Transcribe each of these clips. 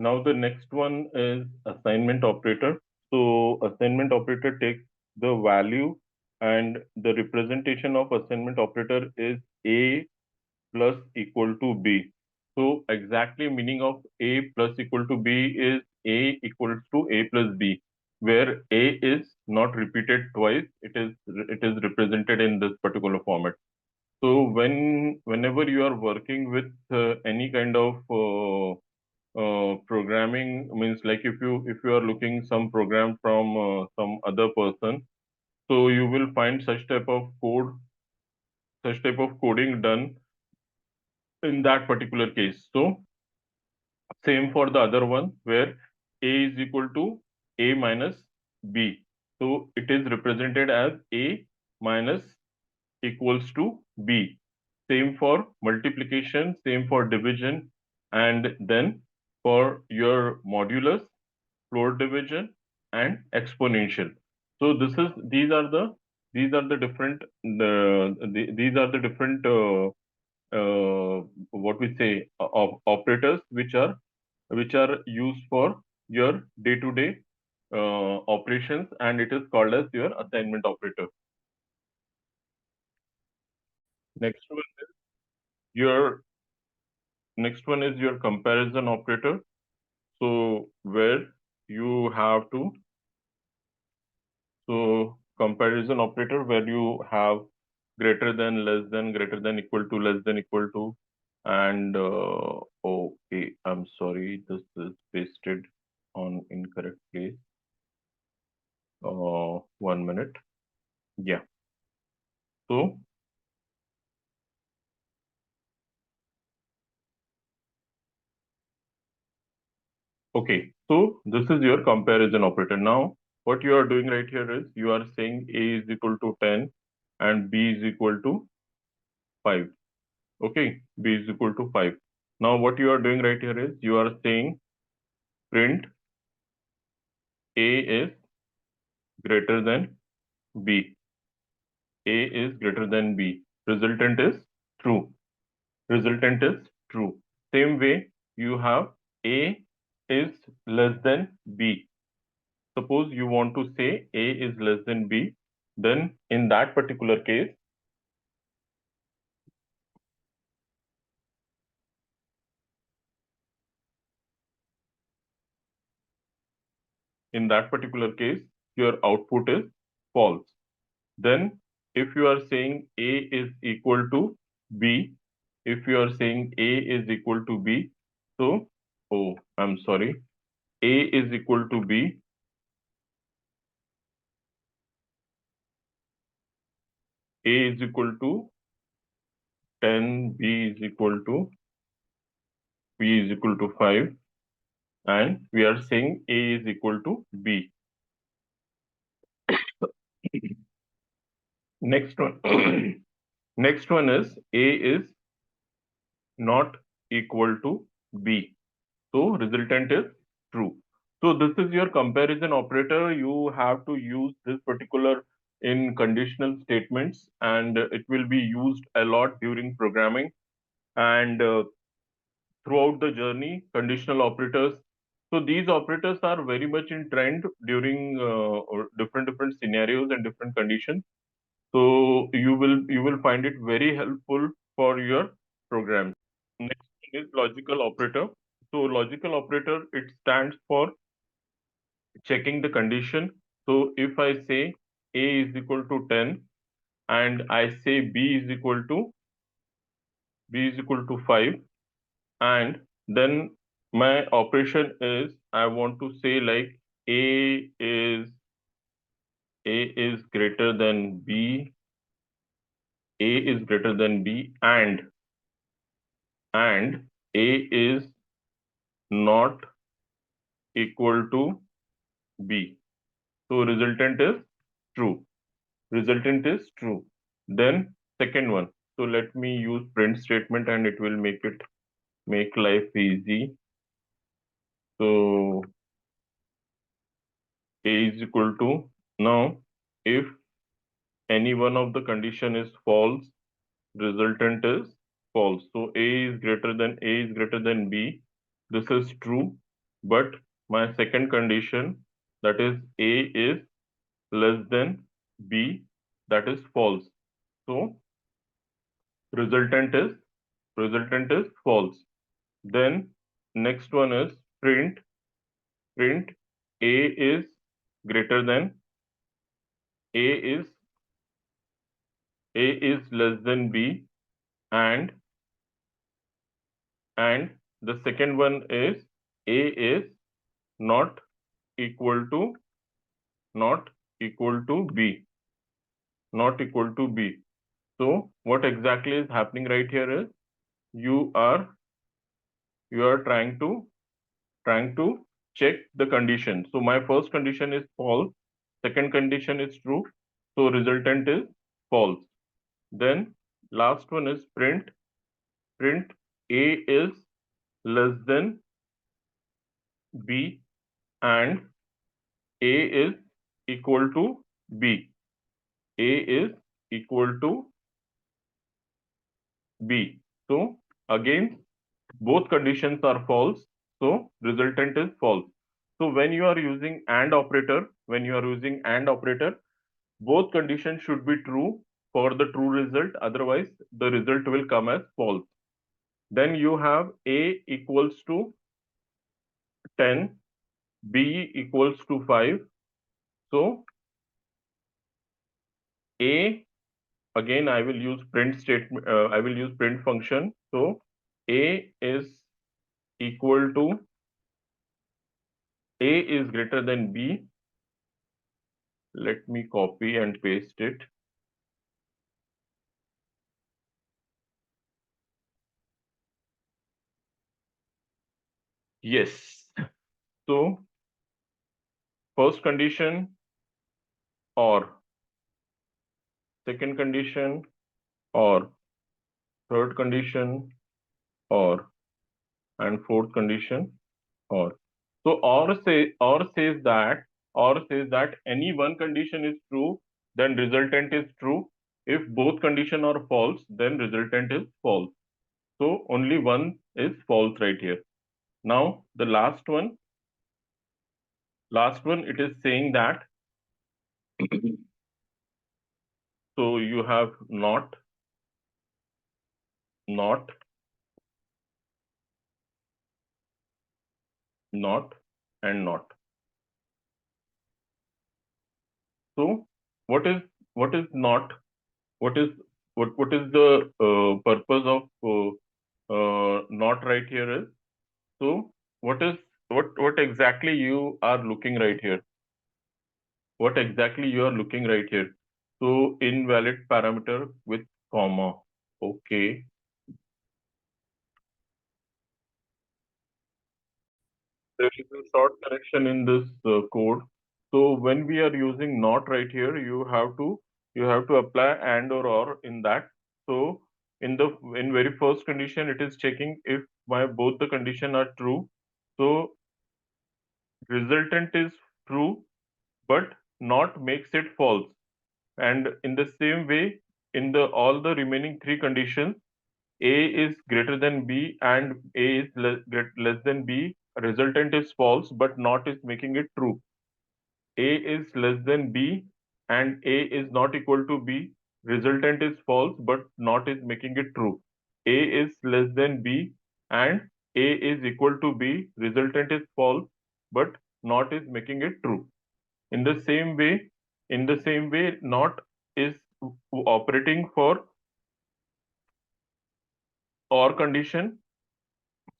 Now the next one is assignment operator. So assignment operator takes the value, and the representation of assignment operator is A plus equal to B. So exactly meaning of A plus equal to B is A equals to A plus B, where A is not repeated twice. It is represented in this particular format. So whenever you are working with any kind of programming, means like if you are looking some program from some other person, so you will find such type of coding done in that particular case. So same for the other one, where A is equal to A minus B. So it is represented as A minus equals to B. Same for multiplication, same for division, and then for your modulus, floor division, and exponential. So these are the different these are the different what we say operators which are used for your day-to-day operations, and it is called as your assignment operator. Next one is your next one is your comparison operator. So where you have to so comparison operator where you have greater than, less than, greater than, equal to, less than, equal to, and okay, I'm sorry, this is pasted on incorrect place. 1 minute. Yeah. So okay, so this is your comparison operator. Now, what you are doing right here is you are saying A is equal to 10 and B is equal to 5. Okay, B is equal to 5. Now, what you are doing right here is you are saying print A is greater than B. A is greater than B. Resultant is true. Resultant is true. Same way, you have A is less than B. Suppose you want to say A is less than B, then in that particular case, your output is false. Then if you are saying A is equal to B, if you are saying A is equal to B, so, oh, I'm sorry, A is equal to B, A is equal to 10, B is equal to 5, and we are saying A is equal to B. Next one, next one is A is not equal to B. So resultant is true. So this is your comparison operator. You have to use this particular in conditional statements, and it will be used a lot during programming. And throughout the journey, conditional operators. So these operators are very much in trend during different scenarios and different conditions. So you will find it very helpful for your programs. Next is logical operator. So logical operator, it stands for checking the condition. So if I say A is equal to 10 and I say B is equal to 5, and then my operation is I want to say like A is greater than B, A is greater than B, and A is not equal to B. So resultant is true. Resultant is true. Then second one. So let me use print statement and it will make life easy. So A is equal to, now if any one of the condition is false, resultant is false. So A is greater than B. This is true. but my second condition, that is A is less than B, that is false. So resultant is false. Then next one is print A is greater than A is less than B, and the second one is A is not equal to not equal to B, not equal to B. So what exactly is happening right here is you are trying to check the condition. So my first condition is false, second condition is true, so resultant is false. Then last one is print A is less than B and A is equal to B. A is equal to B. So again, both conditions are false, so resultant is false. So when you are using AND operator, both conditions should be true for the true result, otherwise the result will come as false. Then you have A equals to 10, B equals to 5. So A, again I will use print statement, I will use print function. So A is equal to A is greater than B. Let me copy and paste it. Yes. So first condition or, second condition or, third condition or, and fourth condition or. So or says that any one condition is true, then resultant is true. If both condition are false, then resultant is false. So only one is false right here. Now the last one, it is saying that so you have not, not, not, and not. So what is not? What is what is the purpose of not right here is? So what is what exactly you are looking right here? What exactly you are looking right here? So invalid parameter with comma. Okay. There is a short correction in this code. So when we are using not right here, you have to apply and or in that. So in very first condition, it is checking if my both the condition are true. So resultant is true, but not makes it false. And in the same way, in the all the remaining three conditions, A is greater than B and A is less than B, resultant is false, but not is making it true. A is less than B and A is not equal to B, resultant is false, but not is making it true. A is less than B and A is equal to B, resultant is false, but not is making it true. In the same way, not is operating for OR condition.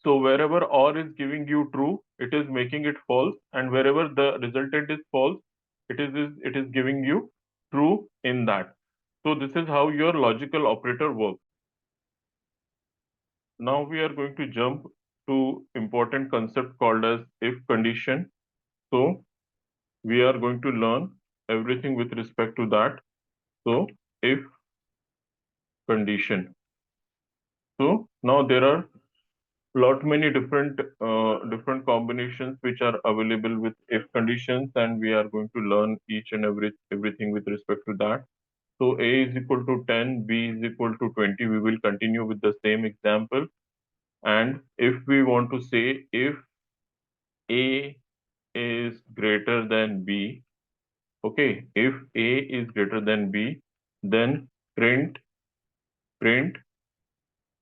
So wherever OR is giving you true, it is making it false, and wherever the resultant is false, it is giving you true in that. So this is how your logical operator works. Now we are going to jump to important concept called as if condition. So we are going to learn everything with respect to that. So if condition. So now there are lot many different combinations which are available with if conditions, and we are going to learn each and everything with respect to that. So A is equal to 10, B is equal to 20. We will continue with the same example. And if we want to say A is greater than B, okay, if A is greater than B, then print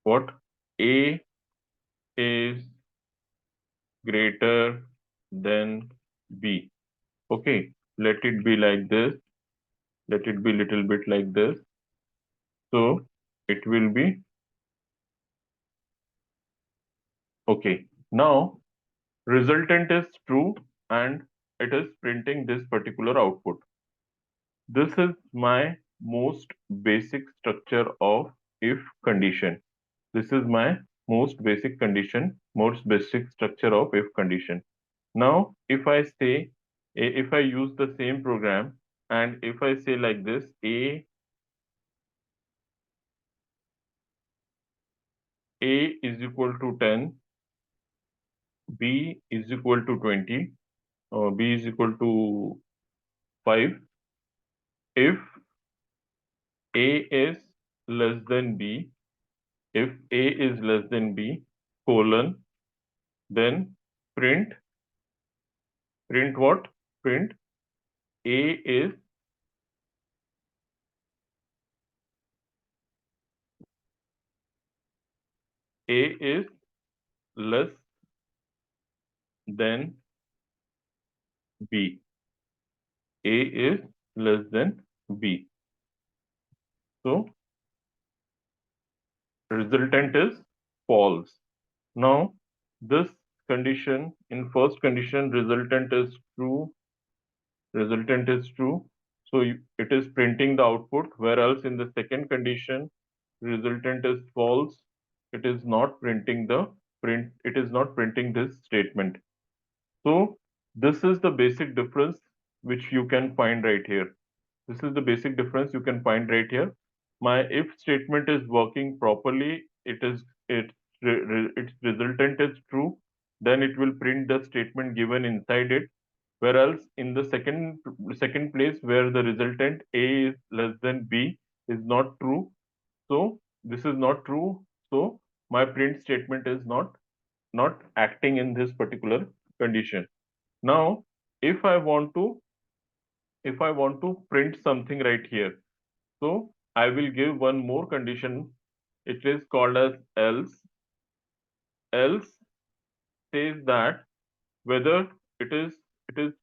what? A is greater than B. Okay, let it be like this. Let it be little bit like this. So it will be okay. Now resultant is true and it is printing this particular output. This is my most basic structure of if condition. This is my most basic condition, most basic structure of if condition. Now, if I say, if I use the same program and if I say like this, A is equal to 10, B is equal to 20, B is equal to 5. If A is less than B, if A is less than B, colon, then print, print what? Print A is A is less than B. A is less than B. So resultant is false. Now this condition, in first condition resultant is true, resultant is true. So it is printing the output, whereas in the second condition resultant is false. It is not printing the it is not printing this statement. So this is the basic difference which you can find right here. This is the basic difference you can find right here. My if statement is working properly, its resultant is true, then it will print the statement given inside it. Whereas in the second place where the resultant A is less than B is not true. So this is not true. So my print statement is not acting in this particular condition. Now, if I want to print something right here, so I will give one more condition. It is called as else. Else says that whether it is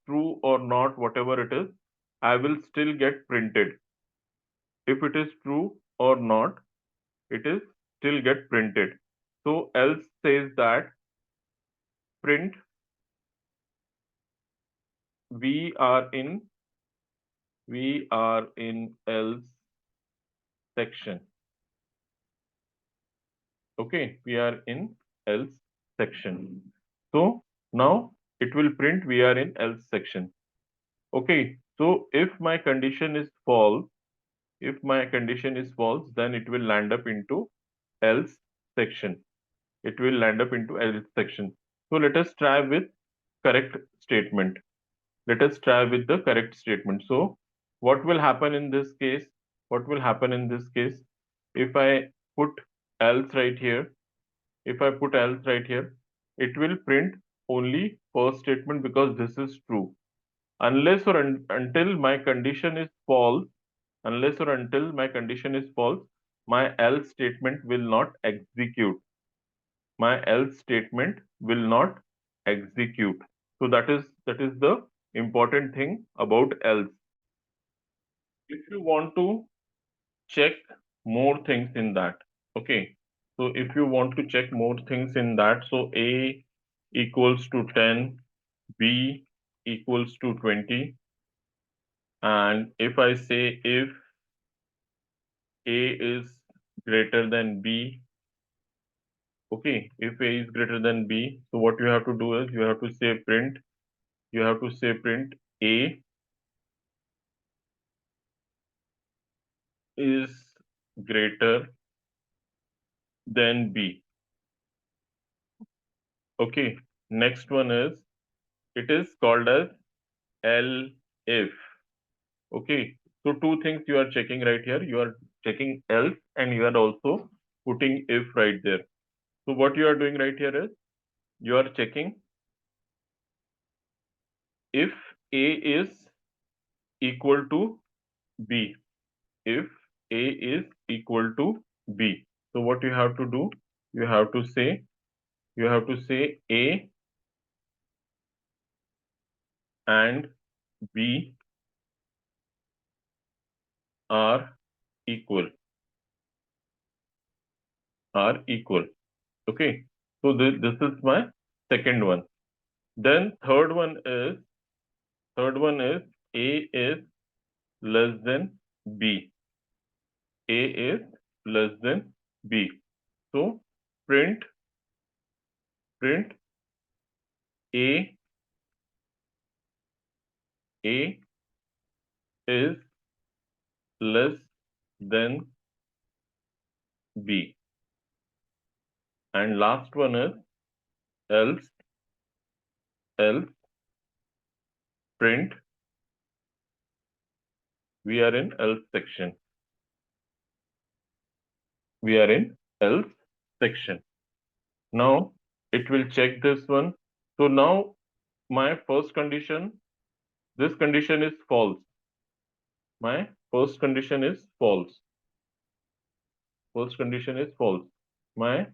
true or not, whatever it is, I will still get printed. If it is true or not, it is still get printed. So else says that print we are in else section. Okay, we are in else section. So now it will print we are in else section. Okay, so if my condition is false, then it will land up into else section. It will land up into else section. So let us try with correct statement. Let us try with the correct statement. So what will happen in this case? What will happen in this case? If I put else right here, it will print only first statement because this is true. Unless or until my condition is false, my else statement will not execute. My else statement will not execute. So that is the important thing about else. If you want to check more things in that, okay. So if you want to check more things in that, so A equals to 10, B equals to 20, and if I say if A is greater than B, okay, if A is greater than B, so what you have to do is you have to say print A is greater than B. Okay, next one is it is called as L if. Okay, so two things you are checking right here. You are checking else and you are also putting if right there. So what you are doing right here is you are checking if A is equal to B, if A is equal to B. So what you have to do, you have to say A and B are equal, Okay. So this is my second one. Then third one is A is less than B. A is less than B. So print A is less than B. And last one is else else print, we are in else section. We are in else section. Now it will check this one. So now my first condition, this condition is false. My first condition is false. First condition is false. My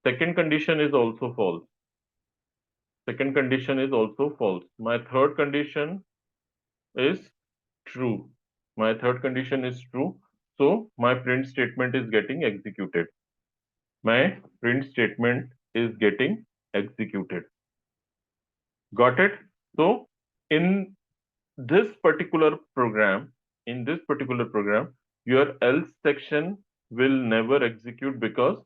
second condition is also false. Second condition is also false. My third condition is true. My third condition is true. So my print statement is getting executed. My print statement is getting executed. Got it? So in this particular program, your else section will never execute because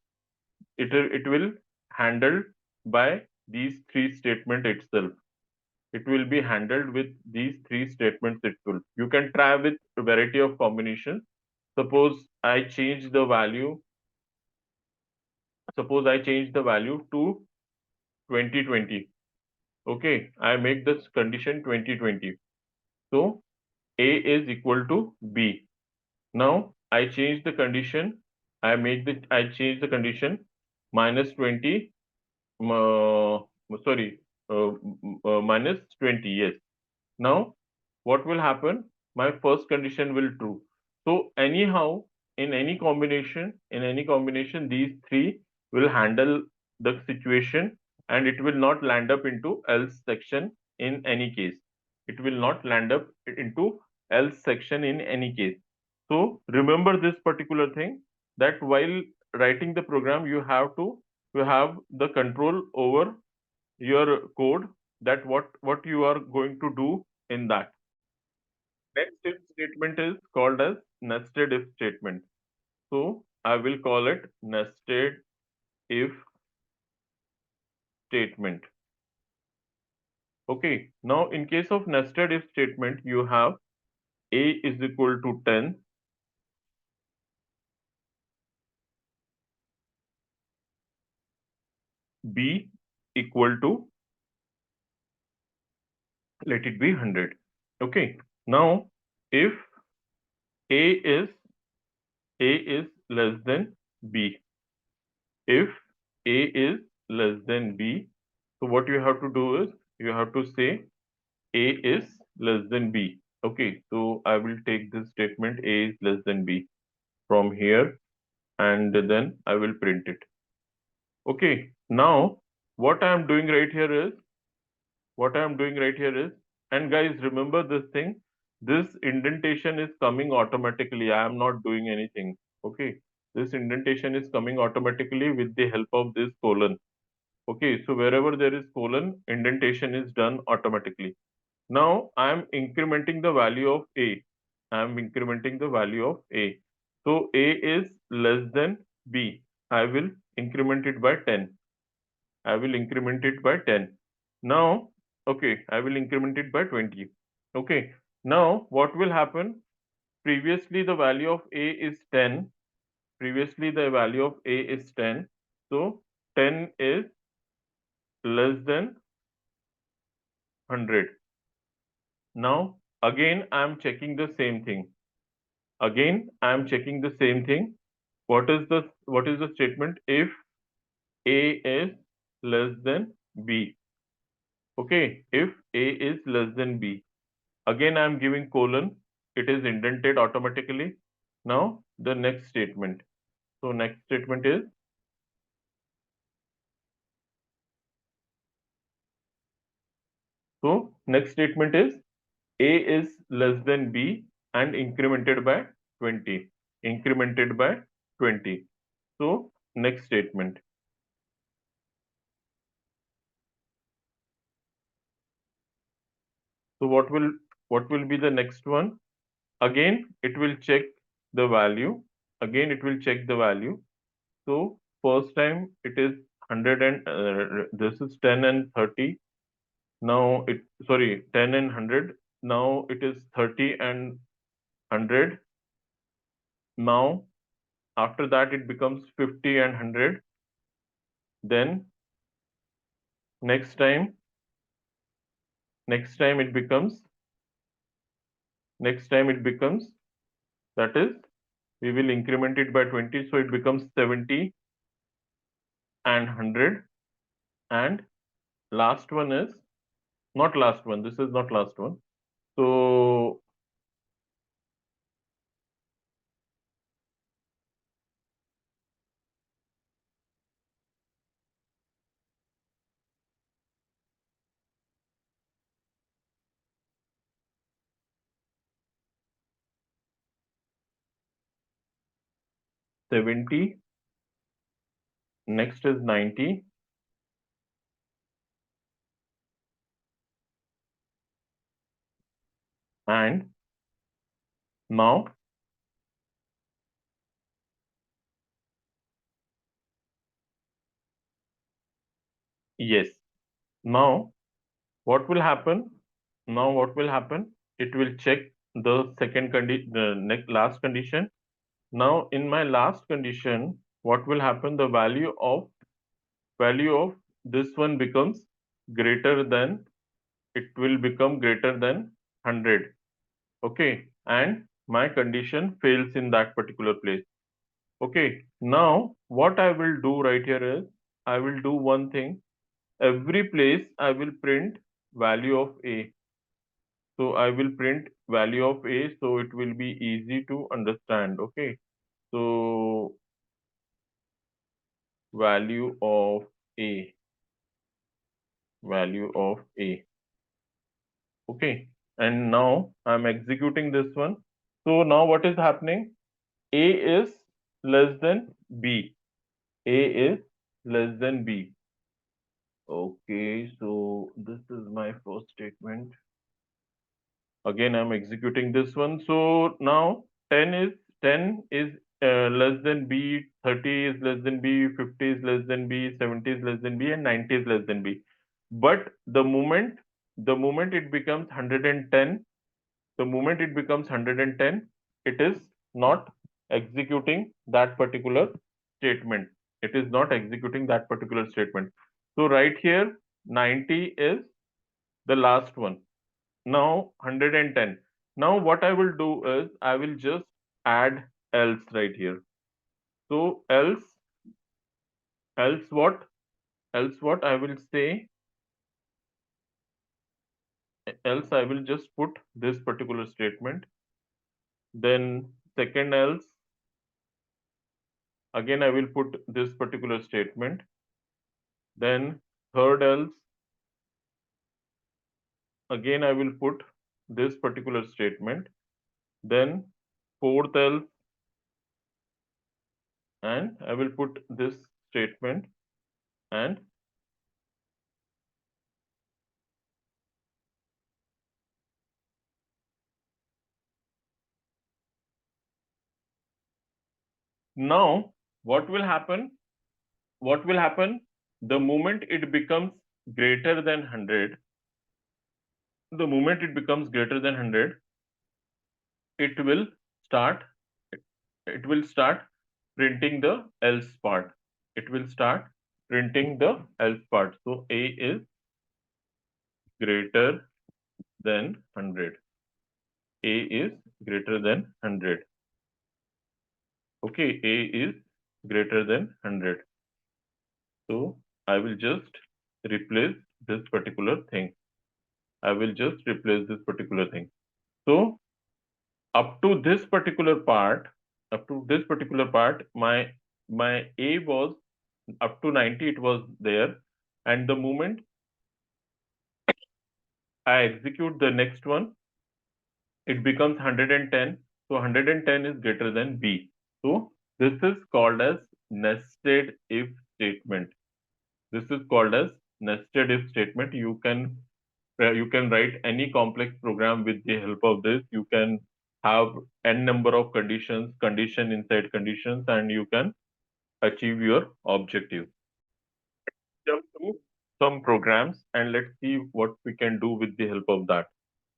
it will handled by these three statement itself. It will be handled with these three statements itself. You can try with a variety of combinations. Suppose I change the value. Suppose I change the value to 2020. Okay, I make this condition 2020. So A is equal to B. Now I change the condition. I change the condition minus 20. Sorry, minus 20. Yes. Now what will happen? My first condition will true. So anyhow, in any combination, these three will handle the situation and it will not land up into else section in any case. It will not land up into else section in any case. So remember this particular thing, that while writing the program, you have the control over your code, that what you are going to do in that. Next if statement is called as nested if statement. So I will call it nested if statement. Okay. Now in case of nested if statement, you have A is equal to 10, B equal to, let it be 100. Okay. Now if A is less than B, if A is less than B, so what you have to do is you have to say A is less than B. Okay, so I will take this statement A is less than B from here and then I will print it. Okay, now what I am doing right here is, and guys, remember this thing, this indentation is coming automatically. I am not doing anything. Okay, this indentation is coming automatically with the help of this colon. Okay, so wherever there is colon, indentation is done automatically. Now I am incrementing the value of A. I am incrementing the value of A. So A is less than B. I will increment it by 10. I will increment it by 10. Now, okay, I will increment it by 20. Okay. Now what will happen? Previously the value of A is 10. Previously the value of A is 10. So 10 is less than 100. Now again I am checking the same thing. Again I am checking the same thing. What is the statement? If A is less than B. Okay, if A is less than B, again I am giving colon, it is indented automatically. Now the next statement. So next statement is, A is less than B and incremented by 20. Incremented by 20. So next statement. So what will be the next one? Again, it will check the value. Again, it will check the value. So first time it is 100 and this is 10 and 30. Now it, sorry, 10 and 100. Now it is 30 and 100. Now after that it becomes 50 and 100. Then next time, next time it becomes, next time it becomes, that is, we will increment it by 20. So it becomes 70 and 100. And last one is not last one. This is not last one. So 70, next is 90, and now yes. Now what will happen? Now what will happen? It will check the second condition, the next last condition. Now in my last condition, what will happen? The value of this one becomes greater than, it will become greater than 100. Okay, and my condition fails in that particular place. Okay, now what I will do right here is, I will do one thing. Every place I will print value of A. So I will print value of A, so it will be easy to understand. Okay, so value of A, value of A. Okay, and now I'm executing this one. So now what is happening? A is less than B. A is less than B. Okay, so this is my first statement. Again, I'm executing this one. So now 10 is less than B, 30 is less than B, 50 is less than B, 70 is less than B, and 90 is less than B. But the moment it becomes 110, the moment it becomes 110, it is not executing that particular statement. It is not executing that particular statement. So right here, 90 is the last one. Now 110. Now what I will do is I will just add else right here. So else what? Else what? I will say, else I will just put this particular statement. Then second else, again I will put this particular statement. Then third else, again I will put this particular statement. Then fourth else, and I will put this statement. And now what will happen? What will happen? The moment it becomes greater than 100, the moment it becomes greater than 100, it will start, it will start printing the else part. It will start printing the else part. So A is greater than 100. A is greater than 100. Okay, A is greater than 100. So I will just replace this particular thing. I will just replace this particular thing. So up to this particular part, my A was up to 90, it was there. And the moment I execute the next one, it becomes 110. So 110 is greater than B. So this is called as nested if statement. This is called as nested if statement. You can write any complex program with the help of this. You can have n number of conditions, condition inside conditions, and you can achieve your objective. Jump to some programs and let's see what we can do with the help of that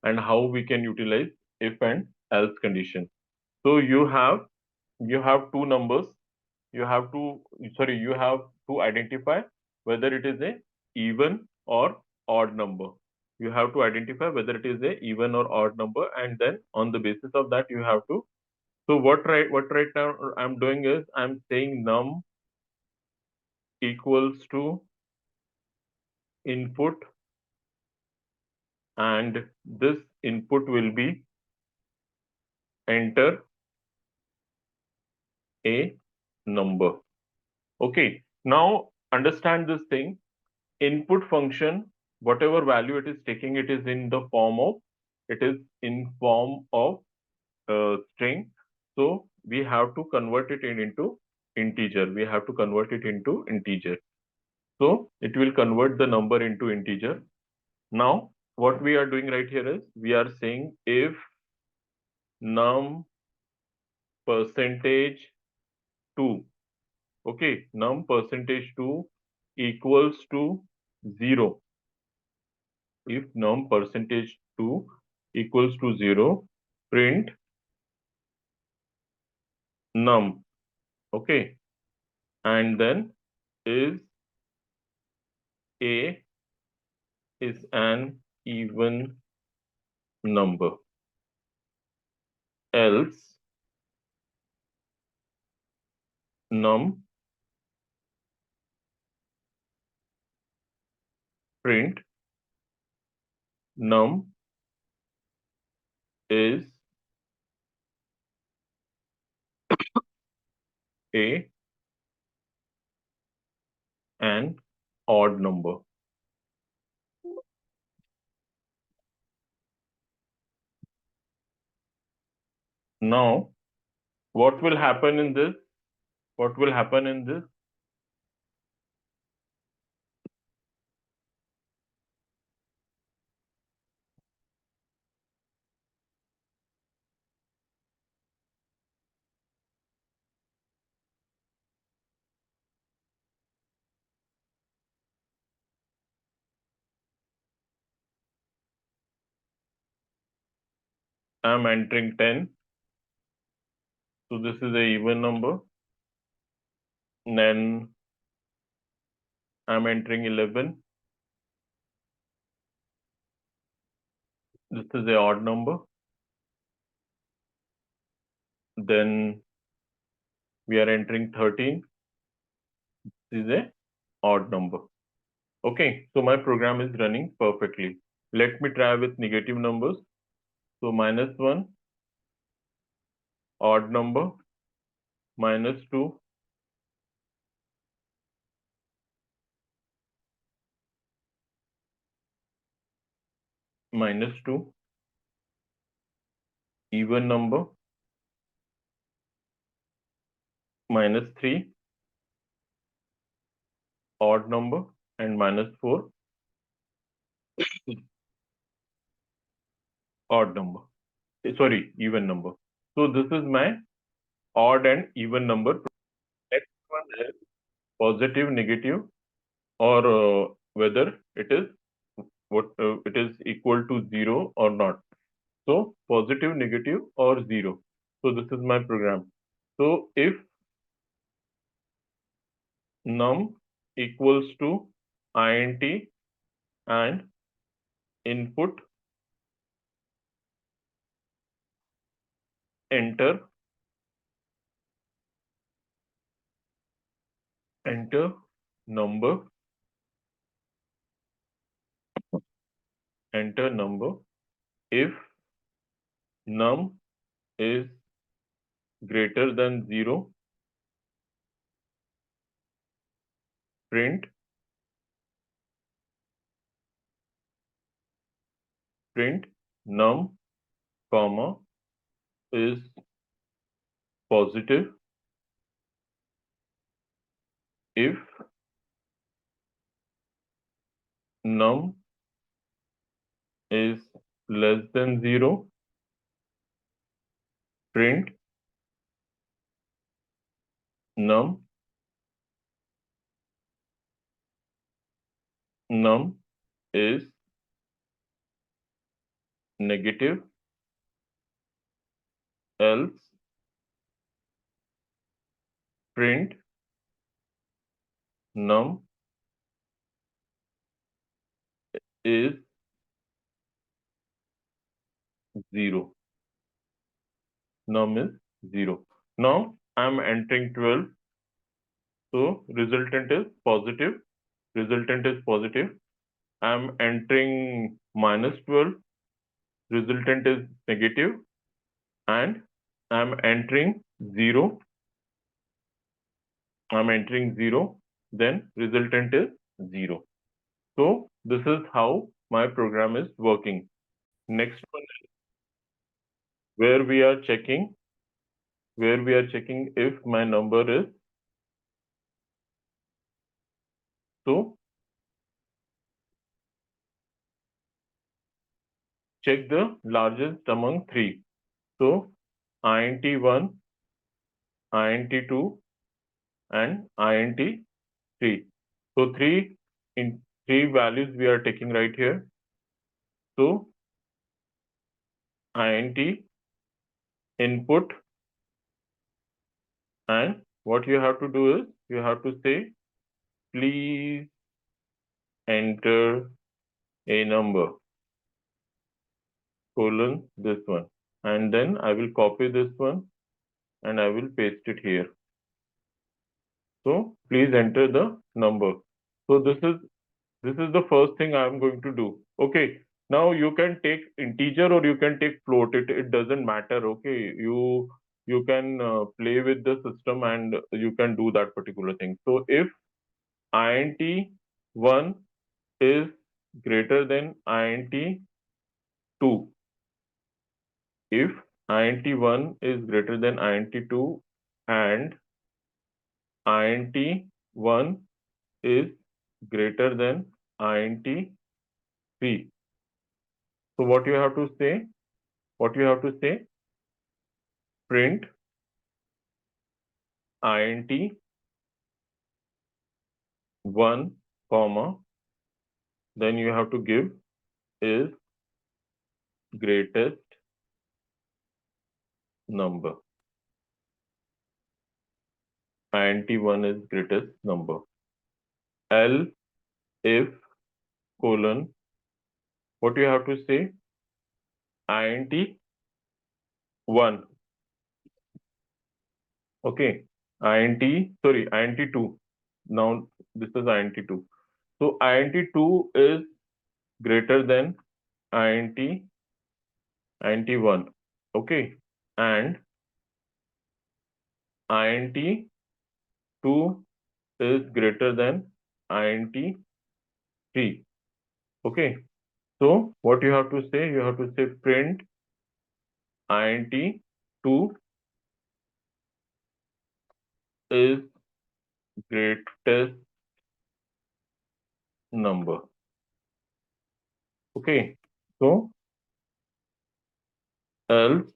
and how we can utilize if and else condition. So you have two numbers. You have to you have to identify whether it is a even or odd number. You have to identify whether it is a even or odd number, and then on the basis of that you have to. So what right now I'm doing is I'm saying num equals to input, and this input will be enter a number. Okay, now understand this thing. Input function, whatever value it is taking, it is in the form of, it is in form of string. So we have to convert it into integer. We have to convert it into integer. So it will convert the number into integer. Now what we are doing right here is we are saying if num percentage 2, okay, num percentage 2 equals to 0. If num percentage 2 equals to 0, print num, okay, and then is a is an even number, else num print num is a an odd number. Now what will happen in this? What will happen in this? I'm entering 10, so this is a even number. Then I'm entering 11. This is a odd number. Then we are entering 13. This is a odd number. Okay, so my program is running perfectly. Let me try with negative numbers. So -1, odd number, -2, -2, even number, -3, odd number, and -4, odd number. Sorry, even number. So this is my odd and even number. Next one is positive, negative, or whether it is it is equal to 0 or not. So positive, negative, or 0. So this is my program. So if num equals to int and input enter number, enter number. If num is greater than 0, print num comma is positive if num is less than 0, print num is negative, else print num is 0. Num is 0. Now I'm entering 12, so resultant is positive. Resultant is positive. I'm entering minus 12, resultant is negative, and I'm entering 0. I'm entering 0, then resultant is 0. So this is how my program is working. Next one is where we are checking if my number is, so check the largest among three. So int1, int2 and int3. So three values we are taking right here. So int input, and what you have to do is you have to say please enter a number colon this one, and then I will copy this one and I will paste it here. So please enter the number. So this is the first thing I am going to do. Okay. Now you can take integer or you can take float. It doesn't matter. Okay. You can play with the system and you can do that particular thing. So if int1 is greater than int2, if int1 is greater than int2 and int1 is greater than int3, so what you have to say? What you have to say? Print int1 comma, then you have to give is greatest number. Int1 is greatest number. L if colon, what you have to say? int1. Okay. int2. Now this is int2. So int2 is greater than int1. Okay. And int2 is greater than int3. Okay. So what you have to say? You have to say print int2 is greatest number. Okay. So else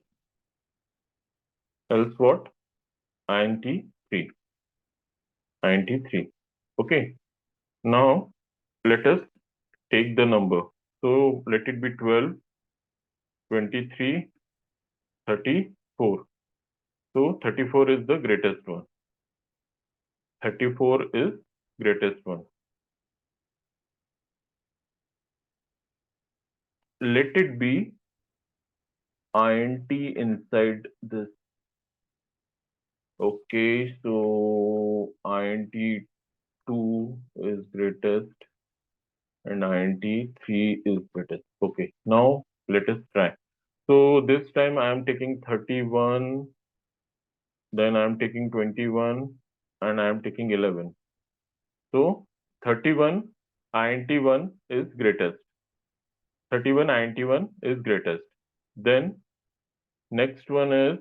what? int3. int3. Okay. Now let us take the number. So let it be 12, 23, 34. So 34 is the greatest one. 34 is greatest one. Let it be int inside this. Okay, so int2 is greatest and 93 is greatest. Okay, now let us try. So this time I am taking 31, then I am taking 21, and I am taking 11. So 31 91 is greatest. 31 91 is greatest. Then next one is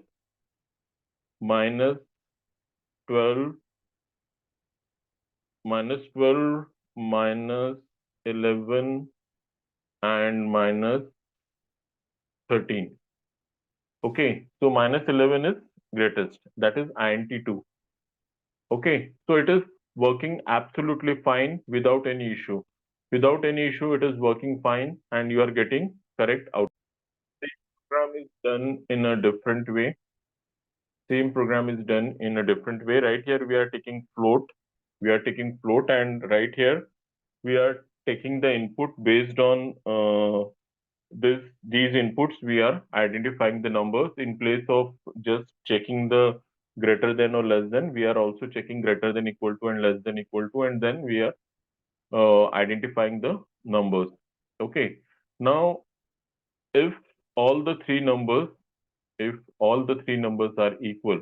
minus 12 minus 11 and minus 13. Okay, so minus 11 is greatest, that is int2. Okay, so it is working absolutely fine without any issue. Without any issue, it is working fine and you are getting correct output. Same program is done in a different way. Same program is done in a different way. Right here, we are taking float. We are taking float, and right here, we are taking the input based on these inputs. We are identifying the numbers in place of just checking the greater than or less than. We are also checking greater than equal to and less than equal to, and then we are identifying the numbers. Okay. Now, if all the three numbers, if all the three numbers are equal,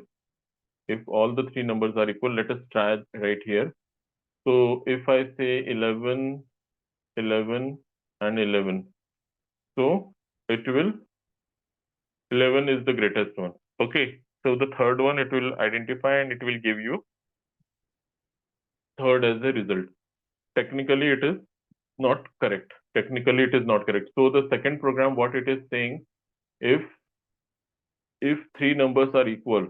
if all the three numbers are equal, let us try right here. So if I say 11, 11, and 11, so it will 11 is the greatest one. Okay. So the third one it will identify and it will give you third as a result. Technically, it is not correct. Technically, it is not correct. So the second program, what it is saying, if three numbers are equal,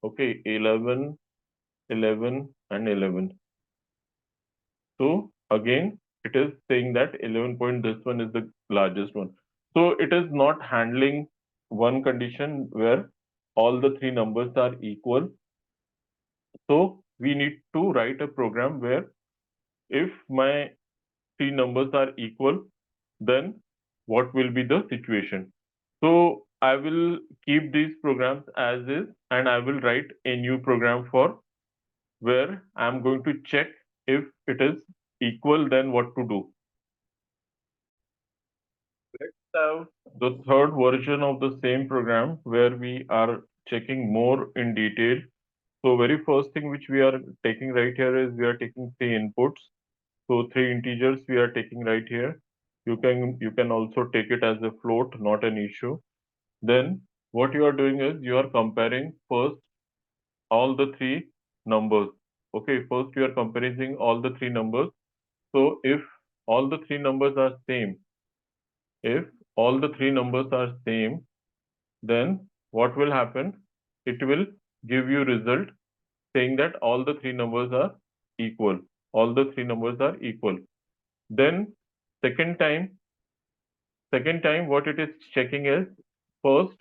okay, 11, 11, and 11. So again, it is saying that 11 point, this one is the largest one. So it is not handling one condition where all the three numbers are equal. So we need to write a program where if my three numbers are equal, then what will be the situation? So I will keep these programs as is and I will write a new program for where I'm going to check if it is equal, then what to do. Let's have the third version of the same program where we are checking more in detail. So very first thing which we are taking right here is we are taking three inputs. So three integers we are taking right here. You can also take it as a float, not an issue. Then what you are doing is you are comparing first all the three numbers. Okay, first you are comparing all the three numbers. So if all the three numbers are same, if all the three numbers are same, then what will happen? It will give you result saying that all the three numbers are equal. All the three numbers are equal. Then second time, what it is checking is first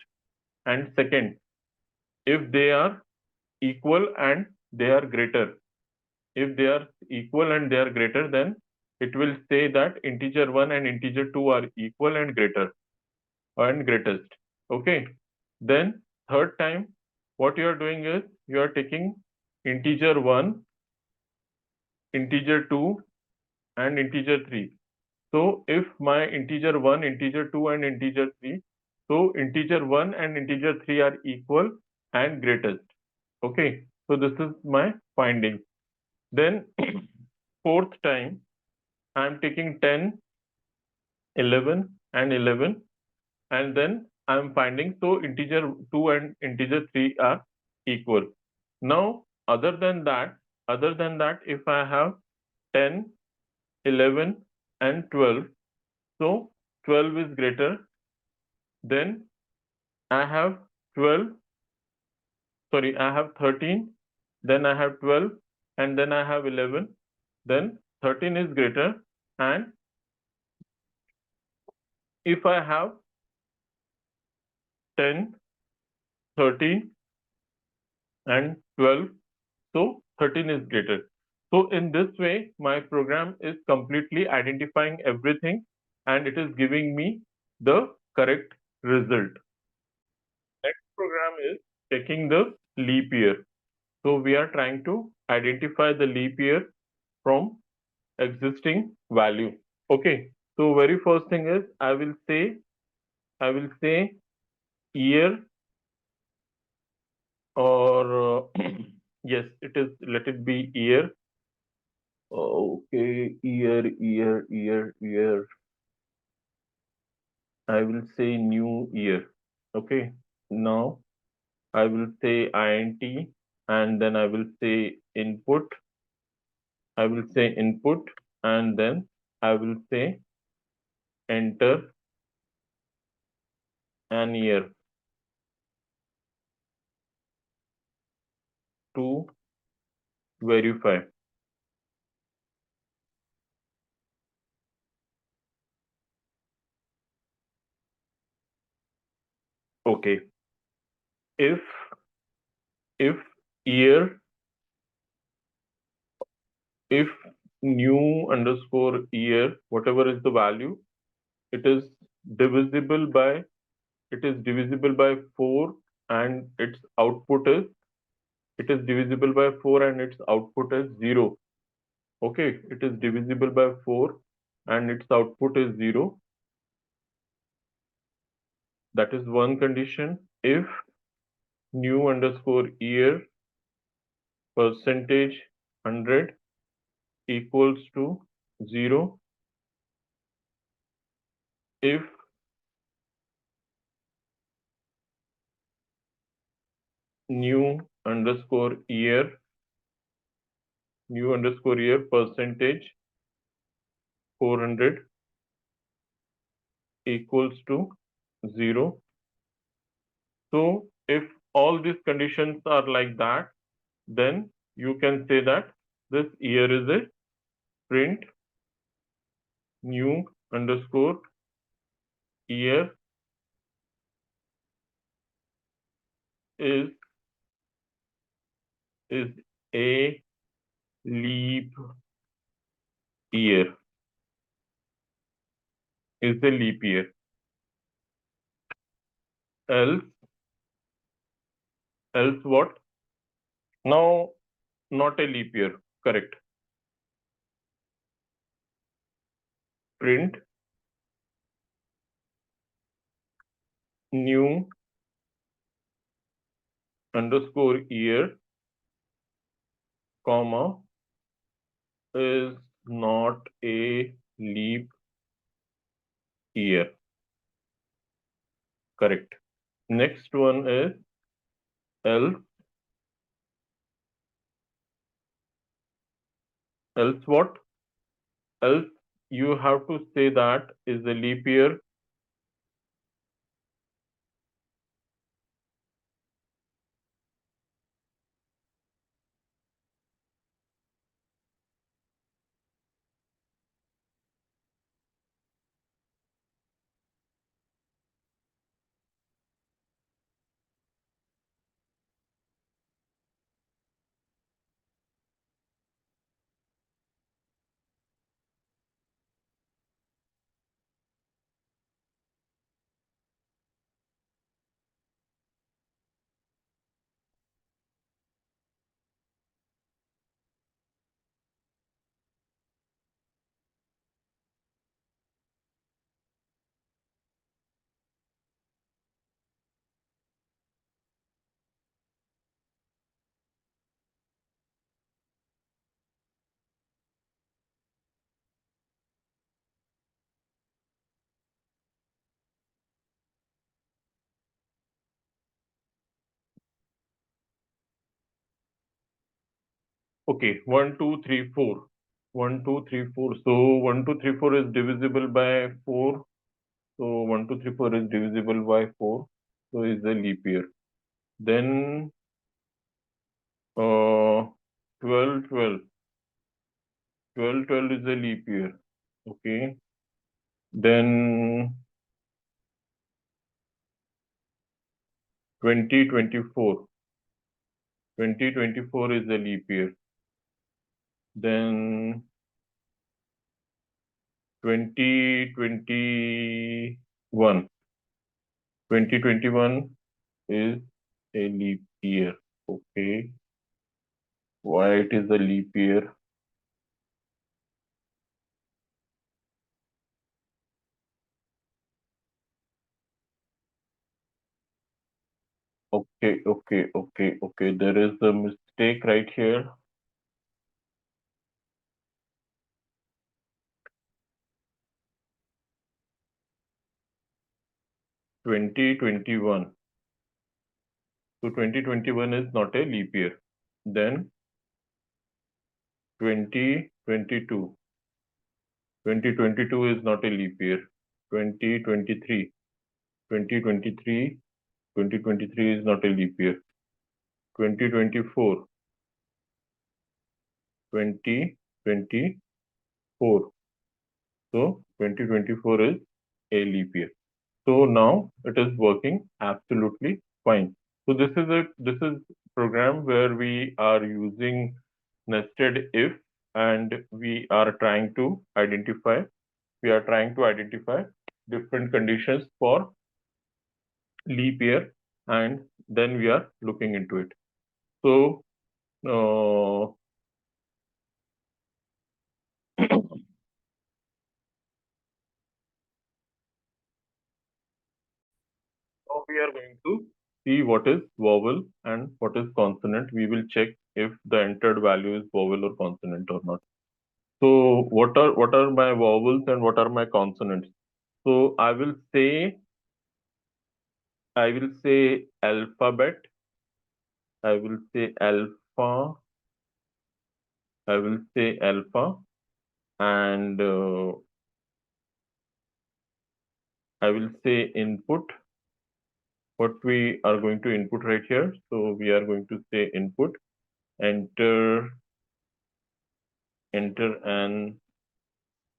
and second. If they are equal and they are greater, if they are equal and they are greater, then it will say that integer 1 and integer 2 are equal and greater and greatest. Okay. Then third time, what you are doing is you are taking integer 1, integer 2, and integer 3. So if my integer 1, integer 2, and integer 3, so integer 1 and integer 3 are equal and greatest. Okay. So this is my finding. Then fourth time, I am taking 10, 11, and 11, and then I am finding so integer 2 and integer 3 are equal. Now, other than that, if I have 10, 11, and 12, so 12 is greater, then I have 12, sorry, I have 13, then I have 12, and then I have 11, then 13 is greater, and if I have 10, 13, and 12, so 13 is greater. So in this way, my program is completely identifying everything and it is giving me the correct result. Next program is checking the leap year. So we are trying to identify the leap year from existing value. Okay. So very first thing is I will say year or yes, it is. Let it be year. Okay, year. I will say new year. Okay. Now I will say int and then I will say input. I will say input and then I will say enter an year to verify. Okay. If if year, if new underscore year, whatever is the value, it is divisible by it is divisible by 4 and its output is it is divisible by 4 and its output is 0. Okay, it is divisible by 4 and its output is 0. That is one condition. If new underscore year percentage 100 equals to 0, if new underscore year percentage 400 equals to 0. So if all these conditions are like that, then you can say that this year is a print new underscore year is is a leap year, is a leap year. Else, else what? Now, not a leap year. Correct. Print new underscore year, comma, is not a leap year. Correct. Next one is else. Else what? Else you have to say that is a leap year. Okay, 1, 2, 3, 4. 1, 2, 3, 4. So 1, 2, 3, 4 is divisible by 4. So 1, 2, 3, 4 is divisible by 4. So is a leap year. Then 12, 12. 12, 12 is a leap year. Okay. Then 2024. 2024 is a leap year. Then 2021. 2021 is a leap year. Okay. Why it is a leap year? Okay. There is a mistake right here. Twenty 21. So 2021 is not a leap year. Then 2022. 2022 is not a leap year. 2023. 2023. 2023 is not a leap year. 2024. 2024. So 2024 is a leap year. So now it is working absolutely fine. So this is program where we are using nested if, and we are trying to identify different conditions for leap year, and then we are looking into it. So now we are going to see what is vowel and what is consonant. We will check if the entered value is vowel or consonant or not. So what are my vowels and what are my consonants? So I will say alphabet. I will say alpha. I will say alpha, and I will say input. What we are going to input right here. So we are going to say input. Enter an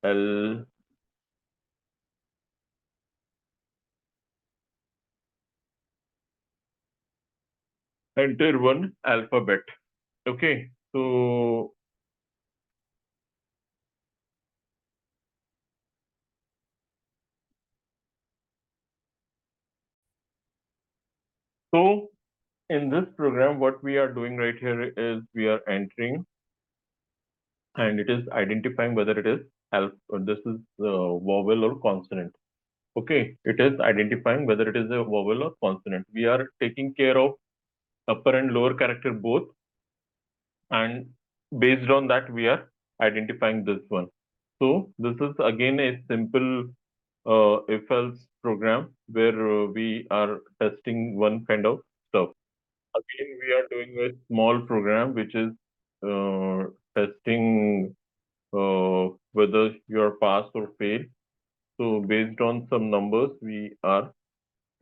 L. Enter one alphabet. Okay. So in this program, what we are doing right here is we are entering, and it is identifying whether it is this is vowel or consonant. Okay, it is identifying whether it is a vowel or consonant. We are taking care of upper and lower character both, and based on that, we are identifying this one. So this is again a simple if-else program where we are testing one kind of stuff. Again, we are doing a small program which is testing whether you are pass or fail. So based on some numbers, we are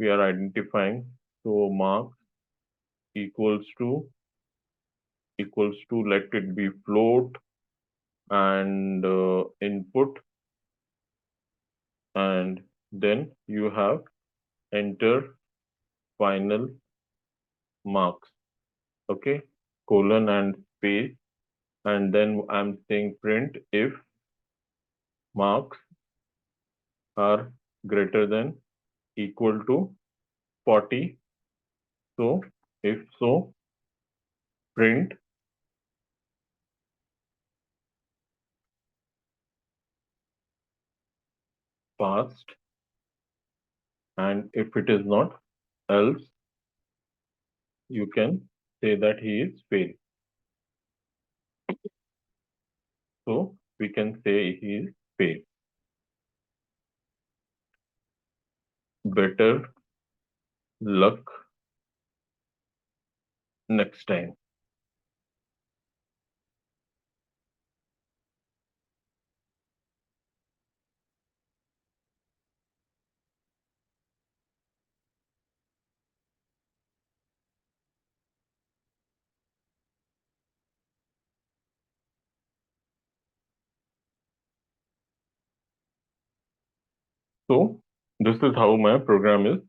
identifying. So marks equals to let it be float, and input, and then you have enter final marks. Okay, colon and space, and then I'm saying print if marks are greater than equal to 40. So if so, print passed, and if it is not, else you can say that he is failed. So we can say he is failed. Better luck next time. So this is how my program is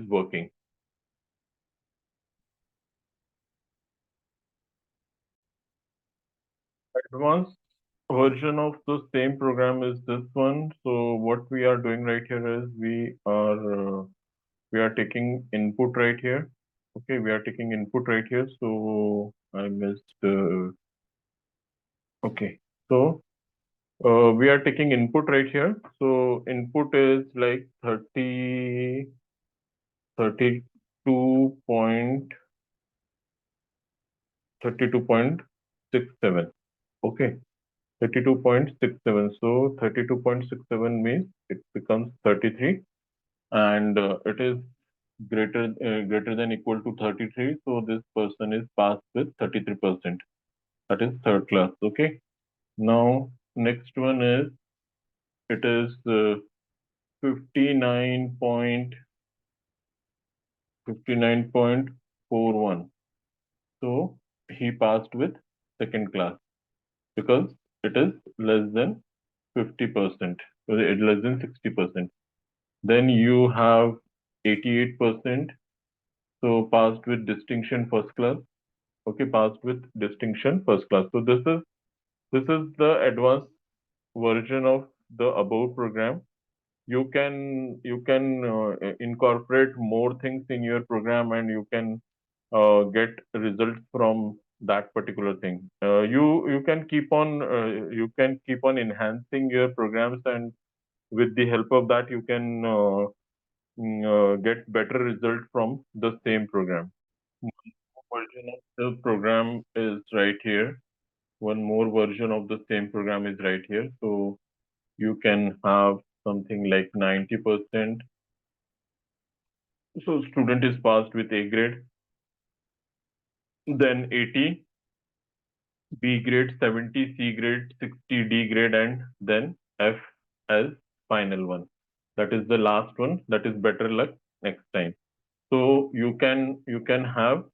working. Advanced version of the same program is this one. So what we are doing right here is we are taking input right here. Okay, we are taking input right here. So I missed. Okay, so We are taking input right here. So input is like 32 point 32.67. Okay. 32.67. So 32.67 means it becomes 33, and it is greater than equal to 33. So this person is passed with 33%. That is third class. Okay. Now next one is, it is 59.41. So he passed with second class because it is less than 50%, less than 60%. Then you have 88%, so passed with distinction first class. Okay, passed with distinction first class. So this is the advanced version of the above program. You can incorporate more things in your program, and you can get results from that particular thing. You can keep on enhancing your programs, and with the help of that, you can get better result from the same program. One more version of the program is right here. One more version of the same program is right here. So you can have something like 90%. So student is passed with A grade, then 80, B grade, 70, C grade, 60, D grade, and then F as final one. That is the last one. That is better luck next time. So you can have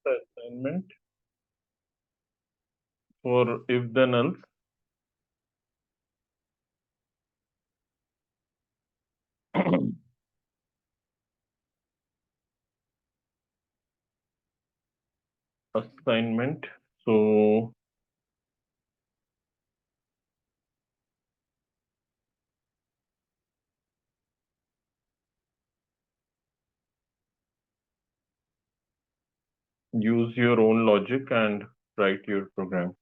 the assignment for if then else. Assignment. So use your own logic and write your program.